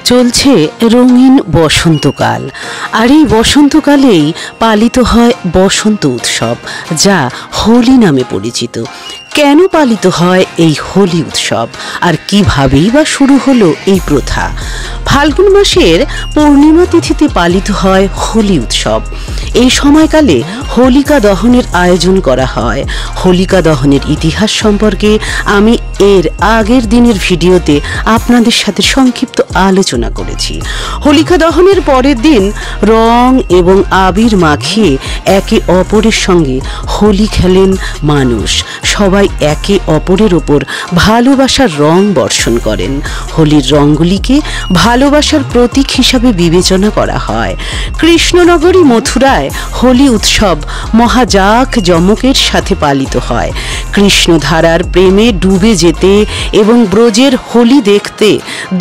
চলছে রঙিন বসন্তকাল, আর এই বসন্তকালেই পালিত হয় বসন্ত উৎসব, যা হোলি নামে পরিচিত। কেন পালিত হয় এই হোলি উৎসব, আর কিভাবেই বা শুরু হলো এই প্রথা? ফাল্গুন মাসের পূর্ণিমা তিথিতে পালিত হয় হোলি উৎসব। এই সময়কালে হোলিকা দহনের আয়োজন করা হয়। হোলিকা দহনের ইতিহাস সম্পর্কে আমি এর আগের দিনের ভিডিওতে আপনাদের সাথে সংক্ষিপ্ত আলোচনা করেছি। হোলিকা দহনের পরের দিন রং এবং আবির মাখিয়ে একে অপরের সঙ্গে হোলি খেলেন মানুষ। সবাই একে অপরের ওপর ভালোবাসার রং বর্ষণ করেন। হোলির রঙগুলিকে ভালোবাসার প্রতীক হিসাবে বিবেচনা করা হয়। কৃষ্ণনগরী মথুরায় হোলি উৎসব মহাজাক জমকের সাথে পালিত হয়। কৃষ্ণধারার প্রেমে ডুবে যেতে এবং ব্রজের হোলি দেখতে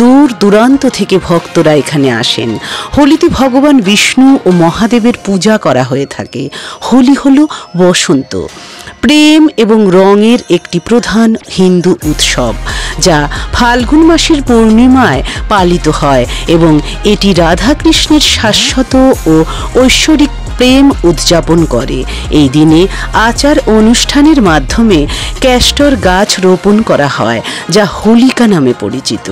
দূর দূরান্ত থেকে ভক্তরা এখানে আসেন। হোলিতে ভগবান বিষ্ণু ও মহাদেবের পূজা করা হয়ে থাকে। হোলি হলো বসন্ত, প্রেম এবং রঙের একটি প্রধান হিন্দু উৎসব, যা ফাল্গুন মাসের পূর্ণিমায় পালিত হয় এবং এটি রাধাকৃষ্ণের শাশ্বত ও ঐশ্বরিক প্রেম উদযাপন করে। এই দিনে আচার অনুষ্ঠানের মাধ্যমে ক্যাস্টর গাছ রোপণ করা হয়, যা হোলিকা নামে পরিচিত,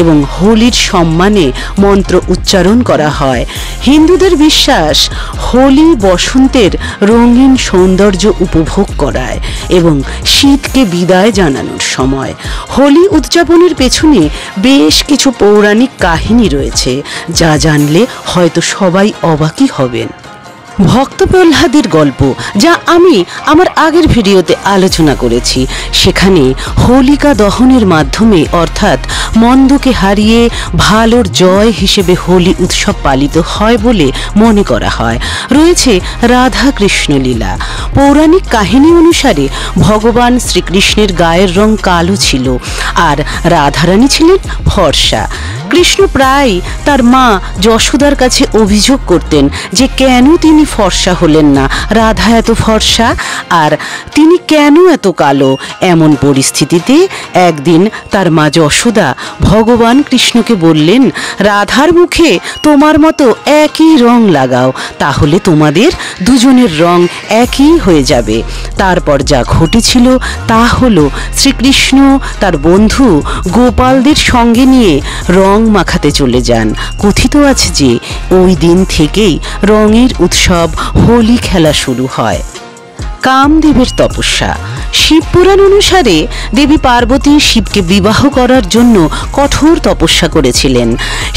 এবং হোলির সম্মানে মন্ত্র উচ্চারণ করা হয়। হিন্দুদের বিশ্বাস, হোলি বসন্তের রঙিন সৌন্দর্য উপভোগ করায় এবং শীতকে বিদায় জানানোর সময়। হোলি উদযাপনের পেছনে বেশ কিছু পৌরাণিক কাহিনী রয়েছে, যা জানলে হয়তো সবাই অবাকই হবেন। ভক্ত প্রহ্লাদের গল্প, যা আমি আমার আগের ভিডিওতে আলোচনা করেছি, সেখানে হোলিকা দহনের মাধ্যমে অর্থাৎ মন্দকে হারিয়ে ভালোর জয় হিসেবে হোলি উৎসব পালিত হয় বলে মনে করা হয়। রয়েছে রাধা কৃষ্ণ লীলা। পৌরাণিক কাহিনী অনুসারে ভগবান শ্রীকৃষ্ণের গায়ের রং কালো ছিল আর রাধারানী ছিলেন ফর্সা। কৃষ্ণ প্রায় তার মা যশোদার কাছে অভিযোগ করতেন যে কেন তিনি ফর্সা হলেন না, রাধা এত ফর্সা আর তিনি কেন এত কালো। এমন পরিস্থিতিতে একদিন তার মা যশোদা ভগবান কৃষ্ণকে বললেন, রাধার মুখে তোমার মতো একই রং লাগাও, তাহলে তোমাদের দুজনের রং একই হয়ে যাবে। তারপর যা ঘটেছিল তা হলো শ্রীকৃষ্ণ তার বন্ধু গোপালদের সঙ্গে নিয়ে রং মাখাতে চলে যান। কথিত আছে যে ওই দিন থেকেই রঙের উৎসব হোলি খেলা শুরু হয়। কামদেবের তপস্যা। শিবপুরাণ অনুসারে দেবী পার্বতী শিবকে বিবাহ করার জন্য কঠোর তপস্যা করেছিলেন।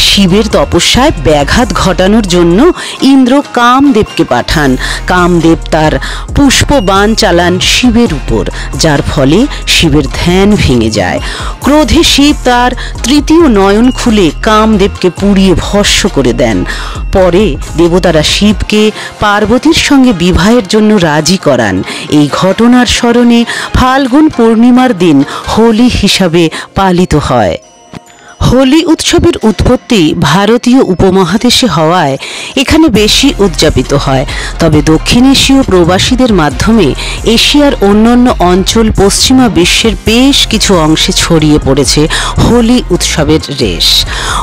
শিবের তপস্যায় ব্যাঘাত ঘটানোর জন্য ইন্দ্র কামদেবকে পাঠান। কামদেব তার পুষ্পবাণ চালান শিবের উপর, যার ফলে শিবের ধ্যান ভেঙে যায়। ক্রোধে শিব তার তৃতীয় নয়ন খুলে কামদেবকে পুড়িয়ে ভস্ম করে দেন। পরে দেবতারা শিবকে পার্বতীর সঙ্গে বিবাহের জন্য রাজি করান। এই ঘটনার স্মরণে ফাল্গুন পূর্ণিমার দিন হোলি হিসাবে পালিত হয়। হোলি উৎসবের উৎপত্তি ভারতীয় উপমহাদেশে হওয়ায় এখানে বেশি উদযাপিত হয়, তবে দক্ষিণ এশীয় প্রবাসীদের মাধ্যমে এশিয়ার অন্যান্য অঞ্চল পশ্চিমা বিশ্বের বেশ কিছু অংশে ছড়িয়ে পড়েছে হোলি উৎসবের রেশ।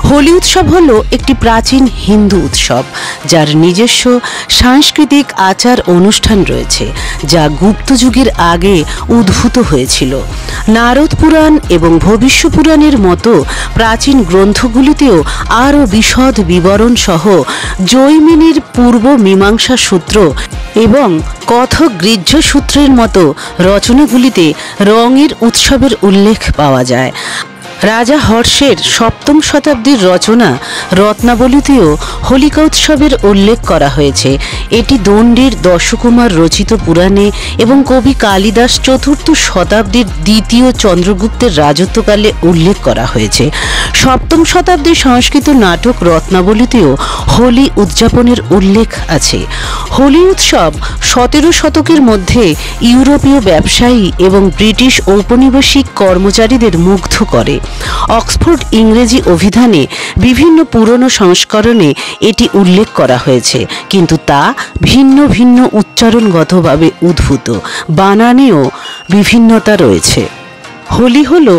হোলি উৎসব হলো একটি প্রাচীন হিন্দু উৎসব, যার নিজস্ব সাংস্কৃতিক আচার অনুষ্ঠান রয়েছে, যা গুপ্ত যুগের আগে উদ্ভূত হয়েছিল। নারদ পুরাণ এবং ভবিষ্য পুরাণের মতো প্রাচীন গ্রন্থগুলিতেও আরও বিশদ বিবরণ সহ জৈমিনীর পূর্ব মীমাংসা সূত্র এবং কথক গৃহ্য সূত্রের মতো রচনাগুলিতে রঙের উৎসবের উল্লেখ পাওয়া যায়। রাজা হর্ষের সপ্তম শতাব্দীর রচনা রত্নাবলীতেও হোলিকা উৎসবের উল্লেখ করা হয়েছে। এটি দণ্ডির দশকুমার রচিত পুরাণে এবং কবি কালিদাস চতুর্থ শতাব্দীর দ্বিতীয় চন্দ্রগুপ্তের রাজত্বকালে উল্লেখ করা হয়েছে। সপ্তম শতাব্দীর সংস্কৃত নাটক রত্নাবলীতেও হোলি উদযাপনের উল্লেখ আছে। হোলি উৎসব 17 শতকের মধ্যে ইউরোপীয় ব্যবসায়ী এবং ব্রিটিশ ঔপনিবেশিক কর্মচারীদের মুগ্ধ করে। অক্সফোর্ড ইংরেজি অভিধানে বিভিন্ন পুরনো সংস্করণে এটি উল্লেখ করা হয়েছে, কিন্তু তা ভিন্ন ভিন্ন উচ্চারণগতভাবে উদ্ভূত। বানানেও বিভিন্নতা রয়েছে। হোলি হলো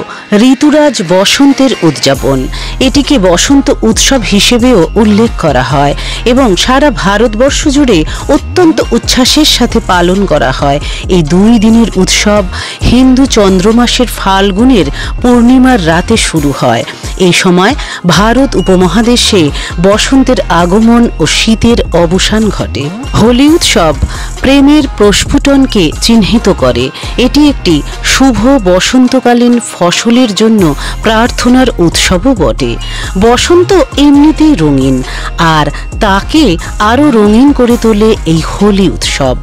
ঋতুরাজ বসন্তের উদযাপন। এটিকে বসন্ত উৎসব হিসেবেও উল্লেখ করা হয় এবং সারা ভারতবর্ষ জুড়ে অত্যন্ত উচ্ছ্বাসের সাথে পালন করা হয়। এই 2 দিনের উৎসব হিন্দু চন্দ্রমাসের ফাল্গুনের পূর্ণিমার রাতে শুরু হয়। এই সময় ভারত উপমহাদেশে বসন্তের আগমন ও শীতের অবসান ঘটে। হোলি উৎসব প্রেমের প্রস্ফুটনকে চিহ্নিত করে। এটি একটি শুভ বসন্তকালীন ফসলের জন্য প্রার্থনার উৎসবও বটে। বসন্ত এমনিতেই রঙিন, আর তাকে আরও রঙিন করে তোলে এই হোলি উৎসব।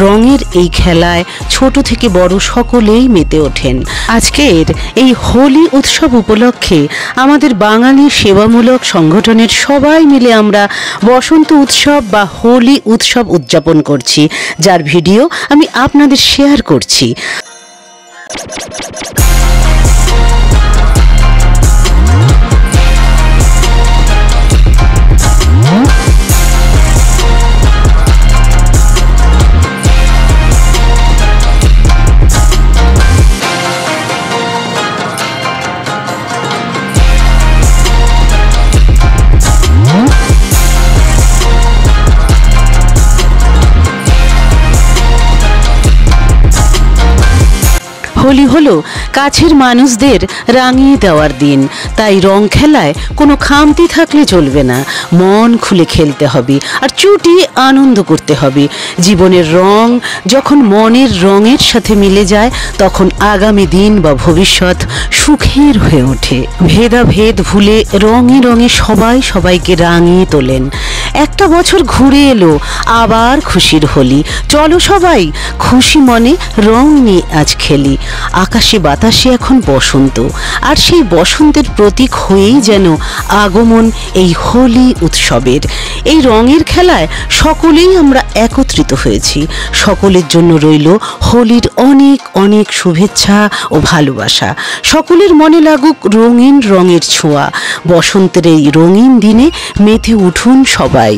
রঙের এই খেলায় ছোট থেকে বড় সকলেই মেতে ওঠেন। আজকের এই হোলি উৎসব উপলক্ষে আমাদের বাঙালি সেবামূলক সংগঠনের সবাই মিলে আমরা বসন্ত উৎসব বা হোলি উৎসব উদযাপন করছি, যার ভিডিও আমি আপনাদের শেয়ার করছি। হোলি হলো কাছের মানুষদের রাঙিয়ে দেওয়ার দিন, তাই রং খেলায় কোনো খামতি থাকলে চলবে না। মন খুলে খেলতে হবে আর চুটিয়ে আনন্দ করতে হবে। জীবনের রং যখন মনের রঙের সাথে মিলে যায়, তখন আগামী দিন বা ভবিষ্যৎ সুখের হয়ে ওঠে। ভেদাভেদ ভুলে রঙে রঙে সবাই সবাইকে রাঙিয়ে তোলেন। একটা বছর ঘুরে এলো, আবার খুশির হোলি। চলো সবাই খুশি মনে রং নিয়ে আজ খেলি। আকাশে বাতাসে এখন বসন্ত, আর সেই বসন্তের প্রতীক হয়েই যেন আগমন এই হোলি উৎসবের। এই রঙের খেলায় সকলেই আমরা একত্রিত হয়েছি। সকলের জন্য রইল হোলির অনেক অনেক শুভেচ্ছা ও ভালোবাসা। সকলের মনে লাগুক রঙিন রঙের ছোঁয়া। বসন্তের এই রঙিন দিনে মেতে উঠুন সবাই।